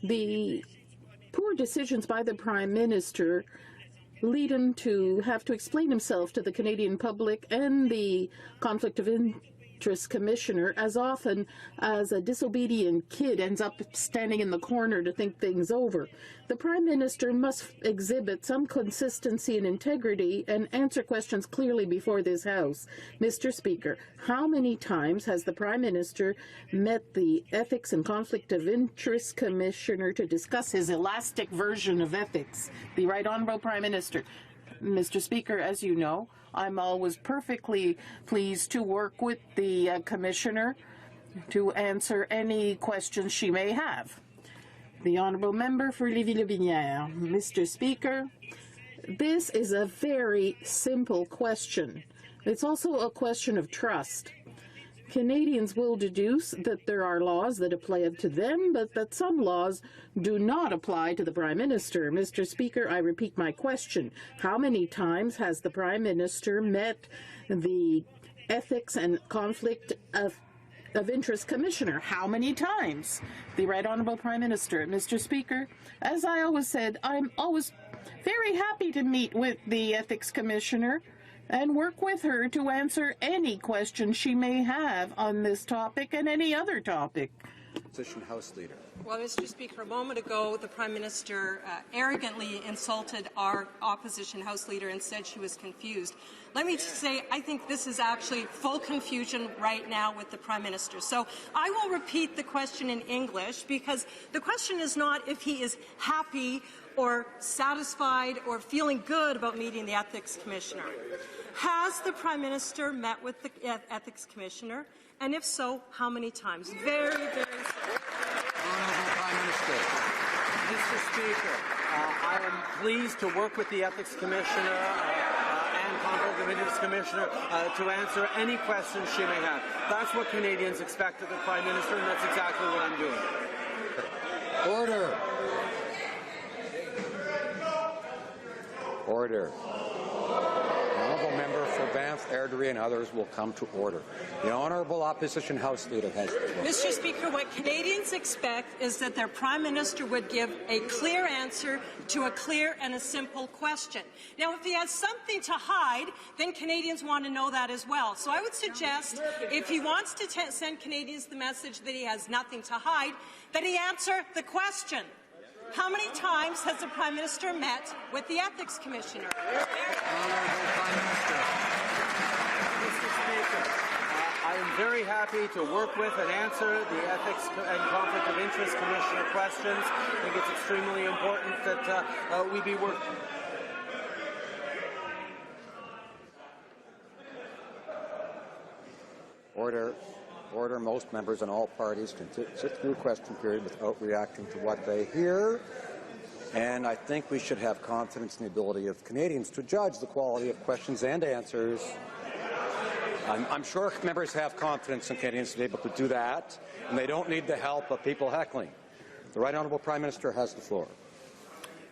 The poor decisions by the Prime Minister lead him to have to explain himself to the Canadian public and the Conflict of Interest Commissioner as often as a disobedient kid ends up standing in the corner to think things over. The Prime Minister must exhibit some consistency and integrity and answer questions clearly before this House. Mr. Speaker, how many times has the Prime Minister met the Ethics and Conflict of Interest Commissioner to discuss his elastic version of ethics? The Right Honourable Prime Minister. Mr. Speaker, as you know, I'm always perfectly pleased to work with the Commissioner to answer any questions she may have. The Honourable Member for Lévis-le-Binière. Mr. Speaker, this is a very simple question. It's also a question of trust. Canadians will deduce that there are laws that apply to them, but that some laws do not apply to the Prime Minister. Mr. Speaker, I repeat my question. How many times has the Prime Minister met the Ethics and Conflict of Interest Commissioner? How many times? The Right Honourable Prime Minister. Mr. Speaker, as I always said, I'm always very happy to meet with the Ethics Commissioner and work with her to answer any questions she may have on this topic and any other topic. Opposition House Leader. Well, Mr. Speaker, a moment ago, the Prime Minister arrogantly insulted our Opposition House Leader and said she was confused. Let me just say, I think this is actually full confusion right now with the Prime Minister. So I will repeat the question in English, because the question is not if he is happy or satisfied or feeling good about meeting the Ethics Commissioner. Has the Prime Minister met with the Ethics Commissioner? And if so, how many times? Very, very simple. Honourable Prime Minister. Mr. Speaker, I am pleased to work with the Ethics Commissioner and Conflict of Interest Commissioner to answer any questions she may have. That's what Canadians expect of the Prime Minister, and that's exactly what I'm doing. Order. Order. The honourable member for Banff, Airdrie and others will come to order. The Honourable Opposition House Leader has the floor. Mr. Speaker, what Canadians expect is that their Prime Minister would give a clear answer to a clear and a simple question. Now, if he has something to hide, then Canadians want to know that as well. So I would suggest, if he wants to send Canadians the message that he has nothing to hide, that he answer the question. How many times has the Prime Minister met with the Ethics Commissioner? Honourable Prime Minister. Mr. Speaker, I am very happy to work with and answer the Ethics and Conflict of Interest Commissioner questions. I think it's extremely important that we be working. Order. Order. Most members and all parties can sit through a question period without reacting to what they hear. And I think we should have confidence in the ability of Canadians to judge the quality of questions and answers. I'm sure members have confidence in Canadians to be able to do that, and they don't need the help of people heckling. The Right Honourable Prime Minister has the floor.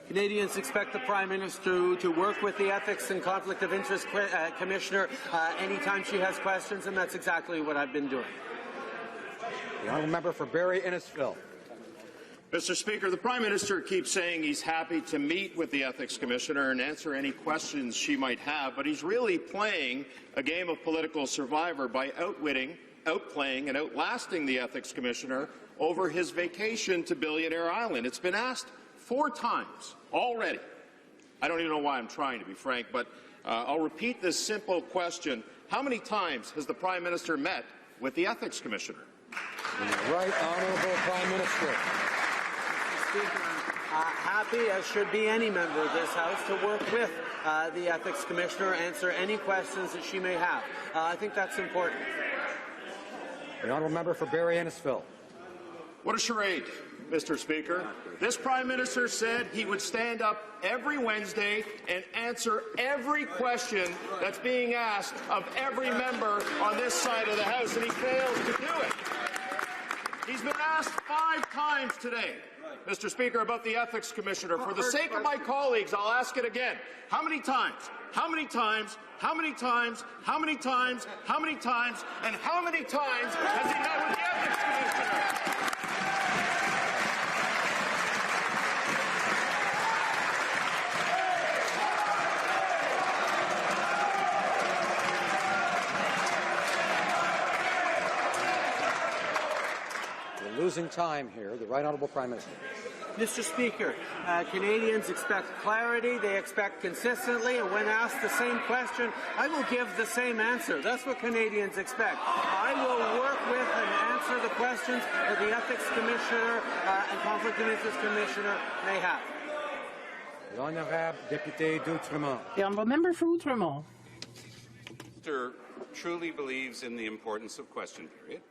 Canadians expect the Prime Minister to work with the Ethics and Conflict of Interest Commissioner anytime she has questions, and that's exactly what I've been doing. The Honourable Member for Barrie-Innisfil. Mr. Speaker, the Prime Minister keeps saying he's happy to meet with the Ethics Commissioner and answer any questions she might have, but he's really playing a game of political survivor by outwitting, outplaying and outlasting the Ethics Commissioner over his vacation to Billionaire Island. It's been asked 4 times already. I don't even know why I'm trying, to be frank, but I'll repeat this simple question. How many times has the Prime Minister met with the Ethics Commissioner? The Right Honourable Prime Minister. Speaker, happy, as should be any member of this House, to work with the Ethics Commissioner, answer any questions that she may have. I think that's important. The Honourable Member for Barrie-Innisfil. What a charade, Mr. Speaker. This Prime Minister said he would stand up every Wednesday and answer every question that's being asked of every member on this side of the House, and he fails to do it. He's been asked 5 times today, Mr. Speaker, about the Ethics Commissioner. For the sake of my colleagues, I'll ask it again. How many times? How many times? How many times? How many times? How many times? And how many times has he met with the Ethics Commissioner? losing time here. The Right Honourable Prime Minister. Mr. Speaker, Canadians expect clarity, they expect consistency, and when asked the same question, I will give the same answer. That's what Canadians expect. I will work with and answer the questions that the Ethics Commissioner and Conflict of Interest Commissioner may have. L'Honorable Député d'Outremont. The Honourable Member for Outremont. Mr. truly believes in the importance of question period,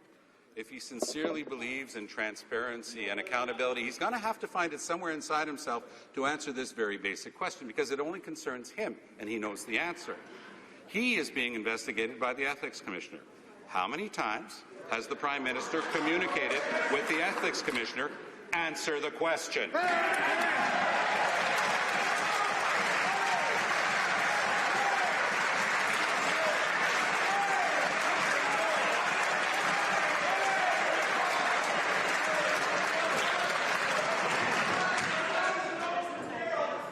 if he sincerely believes in transparency and accountability, he's going to have to find it somewhere inside himself to answer this very basic question, because it only concerns him, and he knows the answer. He is being investigated by the Ethics Commissioner. How many times has the Prime Minister communicated with the Ethics Commissioner? Answer the question.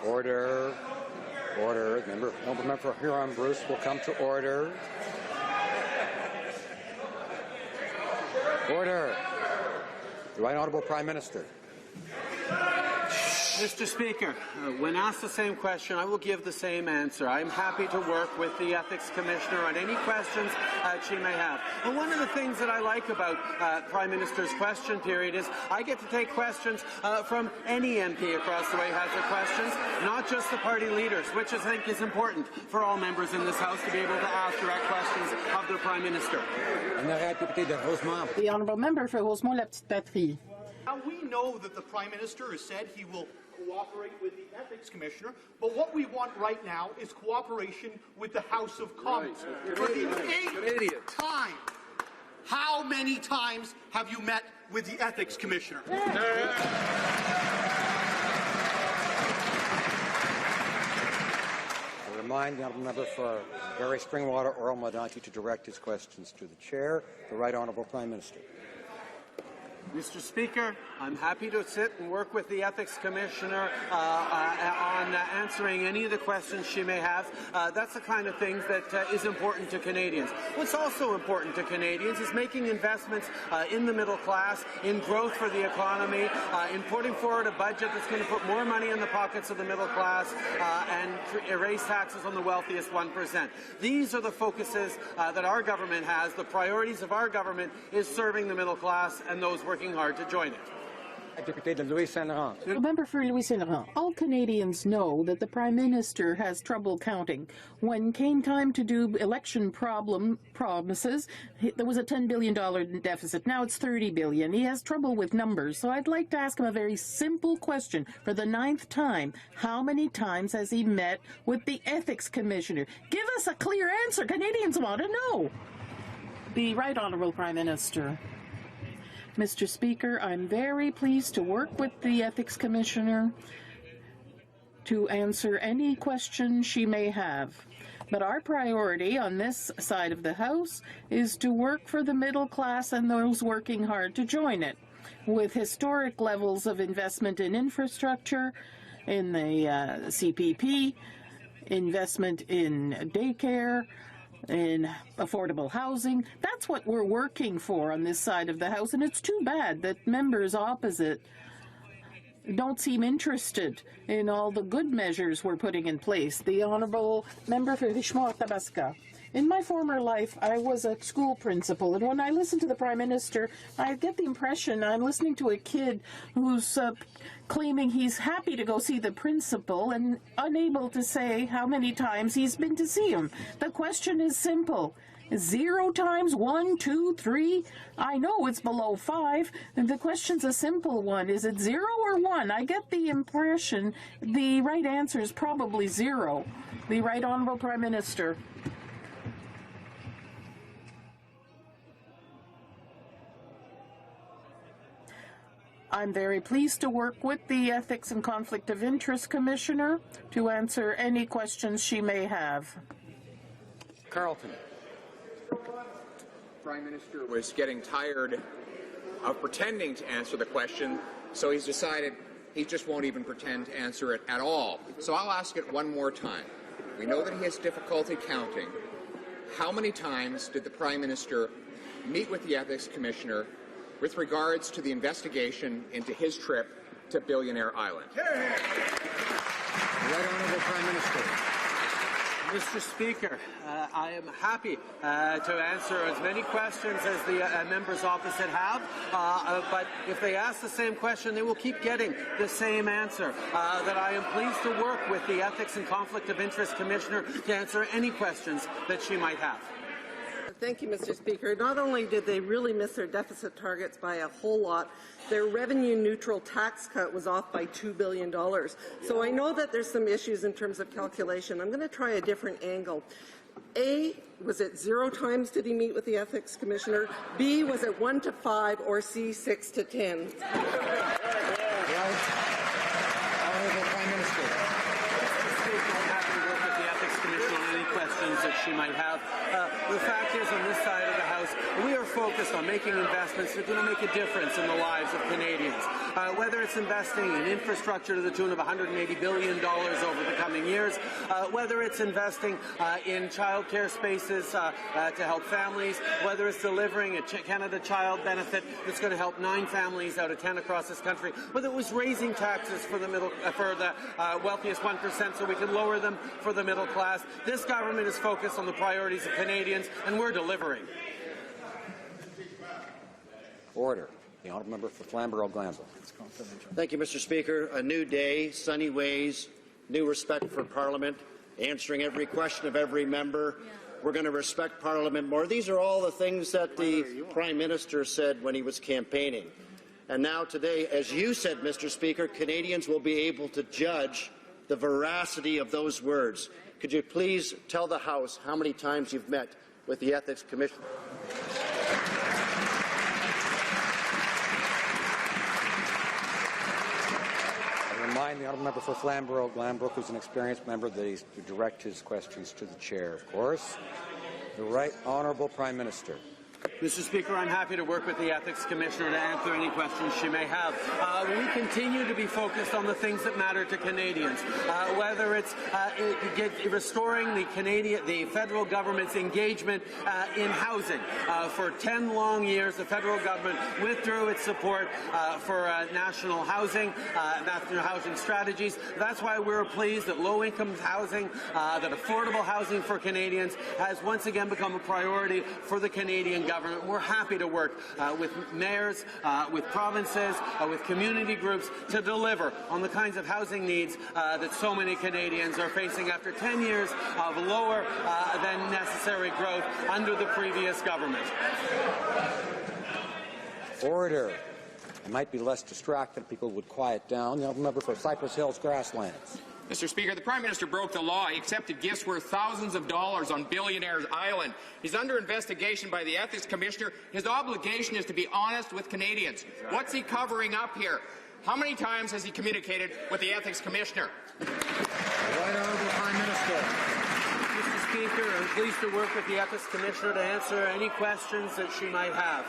Order. Order. Member for Huron-Bruce will come to order. Order. The Right Honourable Prime Minister. Mr. Speaker, when asked the same question, I will give the same answer. I'm happy to work with the Ethics Commissioner on any questions she may have. And one of the things that I like about Prime Minister's question period is I get to take questions from any MP across the way who has their questions, not just the party leaders, which I think is important for all members in this House to be able to ask direct questions of their Prime Minister. The Honourable Member for Rosemont-la-Petite-Patrie. Now, we know that the Prime Minister has said he will cooperate with the Ethics Commissioner, but what we want right now is cooperation with the House of Commons. For the 8th time, how many times have you met with the Ethics Commissioner? I remind the Honourable Member for Barrie Springwater Oral Modanti to direct his questions to the Chair, the Right Honourable Prime Minister. Mr. Speaker, I'm happy to sit and work with the Ethics Commissioner on answering any of the questions she may have. That's the kind of things that is important to Canadians. What's also important to Canadians is making investments in the middle class, in growth for the economy, in putting forward a budget that's going to put more money in the pockets of the middle class and erase taxes on the wealthiest 1%. These are the focuses that our government has. The priorities of our government is serving the middle class and those working hard to join it. The member for Louis Saint Laurent. All Canadians know that the Prime Minister has trouble counting. When came time to do election promises, there was a $10 billion deficit. Now it's $30 billion. He has trouble with numbers. So I'd like to ask him a very simple question. For the 9th time, how many times has he met with the Ethics Commissioner? Give us a clear answer. Canadians want to know. The Right Honourable Prime Minister. Mr. Speaker, I'm very pleased to work with the Ethics Commissioner to answer any question she may have. But our priority on this side of the House is to work for the middle class and those working hard to join it, with historic levels of investment in infrastructure, in the CPP, investment in daycare, in affordable housing. That's what we're working for on this side of the House, and it's too bad that members opposite don't seem interested in all the good measures we're putting in place. The Honourable Member for Richmond-Tabasca. In my former life, I was a school principal, and when I listen to the Prime Minister, I get the impression I'm listening to a kid who's claiming he's happy to go see the principal and unable to say how many times he's been to see him. The question is simple. 0 times, 1, 2, 3? I know it's below 5. And the question's a simple one. Is it 0 or 1? I get the impression the right answer is probably 0. The Right Honourable Prime Minister. I'm very pleased to work with the Ethics and Conflict of Interest Commissioner to answer any questions she may have. Carleton. Prime Minister was getting tired of pretending to answer the question, so he's decided he just won't even pretend to answer it at all. So I'll ask it one more time. We know that he has difficulty counting. How many times did the Prime Minister meet with the Ethics Commissioner with regards to the investigation into his trip to Billionaire Island. The Right Honourable Prime Minister. Mr. Speaker, I am happy to answer as many questions as the members opposite have, but if they ask the same question, they will keep getting the same answer, that I am pleased to work with the Ethics and Conflict of Interest Commissioner to answer any questions that she might have. Thank you, Mr. Speaker. Not only did they really miss their deficit targets by a whole lot, their revenue-neutral tax cut was off by $2 billion. So I know that there's some issues in terms of calculation. I'm going to try a different angle. A, was it 0 times did he meet with the Ethics Commissioner? B, was it 1 to 5? Or C, 6 to 10? Honourable Prime Minister. I'm happy to work with the Ethics Commission on any questions that she might have. The fact is, on this side of the House, we are focused on making investments that are going to make a difference in the lives of Canadians. Whether it's investing in infrastructure to the tune of $180 billion over the coming years, whether it's investing in childcare spaces to help families, whether it's delivering a Canada Child benefit that's going to help 9 families out of 10 across this country, whether it was raising taxes for the wealthiest 1% so we can lower them for the middle class. This government is focused on the priorities of Canadians, and we're delivering. Order. The Honourable Member for Flamborough-Glanville. Thank you, Mr. Speaker. A new day, sunny ways, new respect for Parliament, answering every question of every member. We're going to respect Parliament more. These are all the things that the Prime Minister said when he was campaigning. And now today, as you said, Mr. Speaker, Canadians will be able to judge the veracity of those words. Could you please tell the House how many times you've met with the Ethics Commissioner? The Honourable Member for Flamborough-Glanbrook is an experienced member that he's to direct his questions to the Chair, of course. The Right Honourable Prime Minister. Mr. Speaker, I'm happy to work with the Ethics Commissioner to answer any questions she may have. We continue to be focused on the things that matter to Canadians, whether it's restoring the federal government's engagement in housing. For 10 long years, the federal government withdrew its support for national housing strategies. That's why we're pleased that low-income housing, that affordable housing for Canadians has once again become a priority for the Canadian government. We're happy to work with mayors, with provinces, with community groups to deliver on the kinds of housing needs that so many Canadians are facing after 10 years of lower than necessary growth under the previous government. Order. I might be less distracted if people would quiet down. The Honourable Member for Cypress Hills Grasslands. Mr. Speaker, the Prime Minister broke the law. He accepted gifts worth thousands of dollars on Billionaire's Island. He's under investigation by the Ethics Commissioner. His obligation is to be honest with Canadians. What's he covering up here? How many times has he communicated with the Ethics Commissioner? The Right Honourable Prime Minister. Mr. Speaker, I'm pleased to work with the Ethics Commissioner to answer any questions that she might have.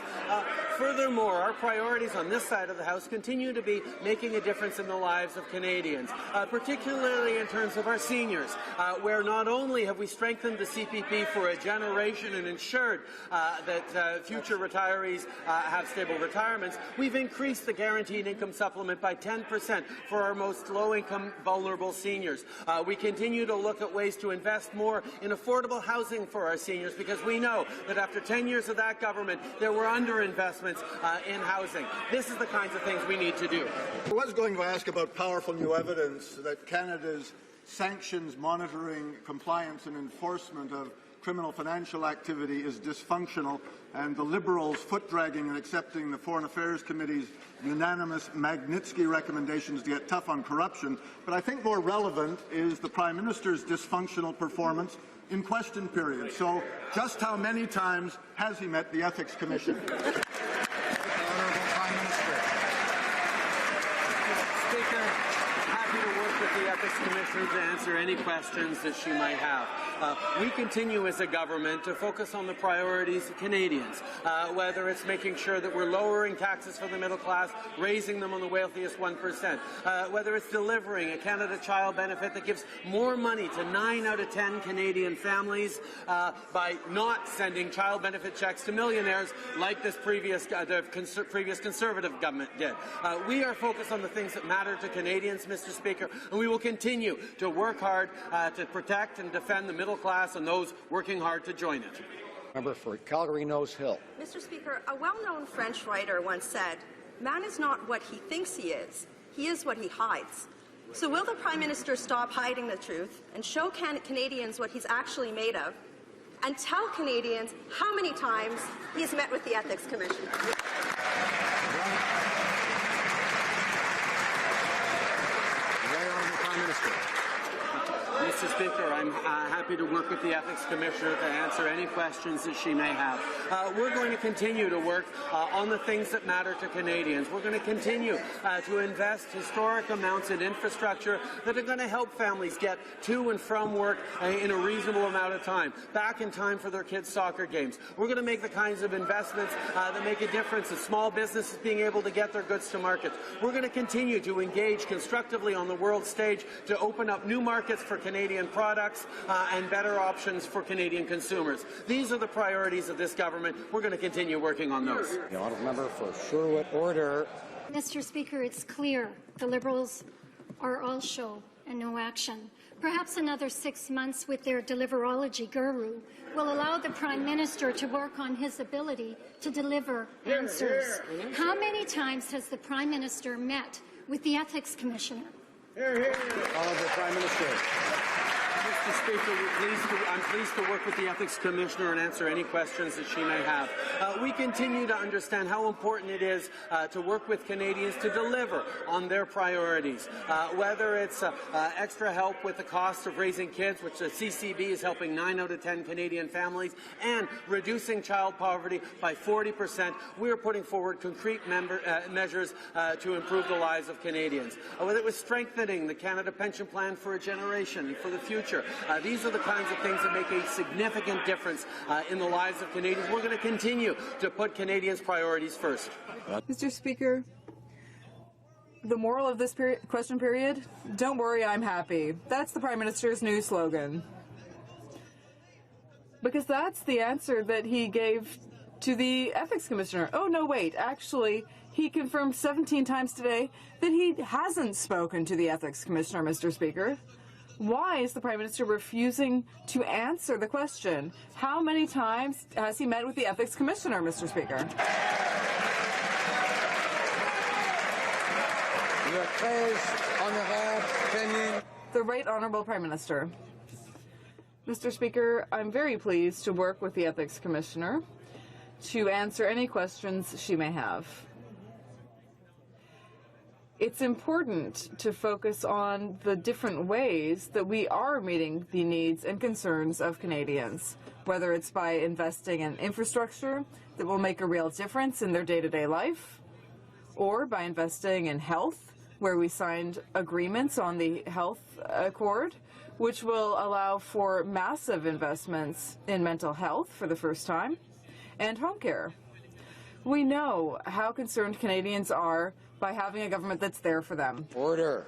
Furthermore, our priorities on this side of the House continue to be making a difference in the lives of Canadians, particularly in terms of our seniors, where not only have we strengthened the CPP for a generation and ensured that future retirees have stable retirements, we've increased the guaranteed income supplement by 10% for our most low-income vulnerable seniors. We continue to look at ways to invest more in affordable housing for our seniors, because we know that after 10 years of that government, there were underinvestments in housing. This is the kinds of things we need to do. I was going to ask about powerful new evidence that Canada's sanctions, monitoring, compliance and enforcement of criminal financial activity is dysfunctional, and the Liberals' foot-dragging and accepting the Foreign Affairs Committee's unanimous Magnitsky recommendations to get tough on corruption. But I think more relevant is the Prime Minister's dysfunctional performance in question period. So just how many times has he met the Ethics Commission? Honourable Prime Minister. Mr. Speaker, I'm happy to work with the Ethics Commissioner to answer any questions that she might have. We continue as a government to focus on the priorities of Canadians, whether it's making sure that we're lowering taxes for the middle class, raising them on the wealthiest 1%, whether it's delivering a Canada Child benefit that gives more money to 9 out of 10 Canadian families by not sending child benefit checks to millionaires like this previous Conservative government did. We are focused on the things that matter to Canadians, Mr. Speaker, and we will continue to work hard to protect and defend the middle class and those working hard to join it. Member for Calgary Nose Hill. Mr. Speaker, a well-known French writer once said, "Man is not what he thinks he is what he hides." So will the Prime Minister stop hiding the truth and show Canadians what he's actually made of, and tell Canadians how many times he's met with the Ethics Commissioner? Mr. Speaker, I'm happy to work with the Ethics Commissioner to answer any questions that she may have. We're going to continue to work on the things that matter to Canadians. We're going to continue to invest historic amounts in infrastructure that are going to help families get to and from work in a reasonable amount of time, back in time for their kids' soccer games. We're going to make the kinds of investments that make a difference in small businesses being able to get their goods to market. We're going to continue to engage constructively on the world stage to open up new markets for Canadian products and better options for Canadian consumers. These are the priorities of this government. We're going to continue working on those. The honourable member for Sherwood, order. Mr. Speaker, it's clear the Liberals are all show and no action. Perhaps another 6 months with their deliverology guru will allow the Prime Minister to work on his ability to deliver answers. How many times has the Prime Minister met with the Ethics Commissioner? Honourable Prime Minister. Mr. Speaker, I'm pleased to work with the Ethics Commissioner and answer any questions that she may have. We continue to understand how important it is to work with Canadians to deliver on their priorities, whether it's extra help with the cost of raising kids, which the CCB is helping 9 out of 10 Canadian families, and reducing child poverty by 40%. We are putting forward concrete measures to improve the lives of Canadians. Whether it was strengthening the Canada Pension Plan for a generation and for the future. These are the kinds of things that make a significant difference in the lives of Canadians. We're going to continue to put Canadians' priorities first. Mr. Speaker, the moral of this question period, don't worry, I'm happy. That's the Prime Minister's new slogan. Because that's the answer that he gave to the Ethics Commissioner. Oh, no, wait, actually, he confirmed 17 times today that he hasn't spoken to the Ethics Commissioner, Mr. Speaker. Why is the Prime Minister refusing to answer the question? How many times has he met with the Ethics Commissioner, Mr. Speaker? The Right Honourable Prime Minister. Mr. Speaker, I'm very pleased to work with the Ethics Commissioner to answer any questions she may have. It's important to focus on the different ways that we are meeting the needs and concerns of Canadians, whether it's by investing in infrastructure that will make a real difference in their day-to-day life, or by investing in health, where we signed agreements on the Health Accord, which will allow for massive investments in mental health for the first time, and home care. We know how concerned Canadians are by having a government that's there for them. Order.